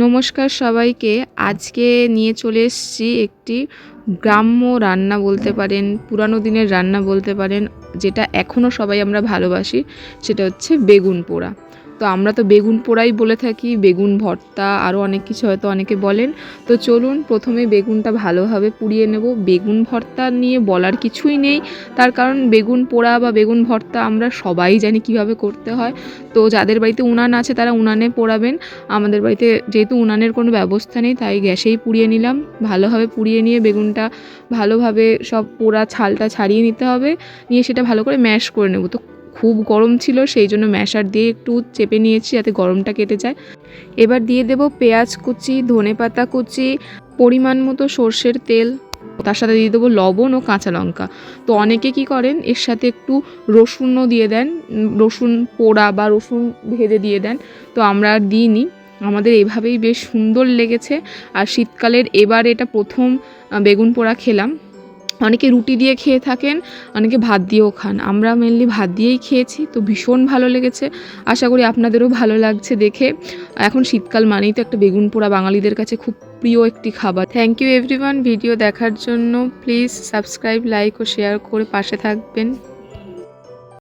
নমস্কার সবাইকে। আজকে নিয়ে চলে এসেছি একটি গ্রাম্য রান্না বলতে পারেন, পুরানো দিনের রান্না বলতে পারেন, যেটা এখনও সবাই আমরা ভালোবাসি। সেটা হচ্ছে বেগুন পোড়া। তো আমরা তো বেগুন পোড়াই বলে থাকি, বেগুন ভর্তা আরও অনেক কিছু হয়তো অনেকে বলেন। তো চলুন প্রথমে বেগুনটা ভালোভাবে পুড়িয়ে নেব। বেগুন ভর্তা নিয়ে বলার কিছুই নেই, তার কারণ বেগুন পোড়া বা বেগুন ভর্তা আমরা সবাই জানি কিভাবে করতে হয়। তো যাদের বাড়িতে উনান আছে তারা উনানে পোড়াবেন। আমাদের বাড়িতে যেহেতু উনানের কোনো ব্যবস্থা নেই, তাই গ্যাসেই পুড়িয়ে নিলাম। ভালোভাবে পুড়িয়ে নিয়ে বেগুনটা ভালোভাবে সব পোড়া ছালটা ছাড়িয়ে নিতে হবে, নিয়ে সেটা ভালো করে ম্যাশ করে নেব। তো খুব গরম ছিল, সেই জন্য ম্যাশার দিয়ে একটু চেপে নিয়েছি যাতে গরমটা কেটে যায়। এবার দিয়ে দেব পেঁয়াজ কুচি, ধনেপাতা কুচি, পরিমাণ মতো সর্ষের তেল, তার সাথে দিয়ে দেবো লবণ ও কাঁচা লঙ্কা। তো অনেকে কি করেন এর সাথে একটু রসুনও দিয়ে দেন, রসুন পোড়া বা রসুন ভেজে দিয়ে দেন। তো আমরা আর দিইনি, আমাদের এভাবেই বেশ সুন্দর লেগেছে। আর শীতকালের এবার এটা প্রথম বেগুন পোড়া খেলাম। অনেকে রুটি দিয়ে খেয়ে থাকেন, অনেকে ভাত দিয়েও খান। আমরা মেনলি ভাত দিয়েই খেয়েছি, তো ভীষণ ভালো লেগেছে। আশা করি আপনাদেরও ভালো লাগছে দেখে। এখন শীতকাল মানেই তো একটা বেগুন পোড়া বাঙালিদের কাছে খুব প্রিয় একটি খাবার। থ্যাংক ইউ এভরিওয়ান ভিডিও দেখার জন্য। প্লিজ সাবস্ক্রাইব, লাইক ও শেয়ার করে পাশে থাকবেন।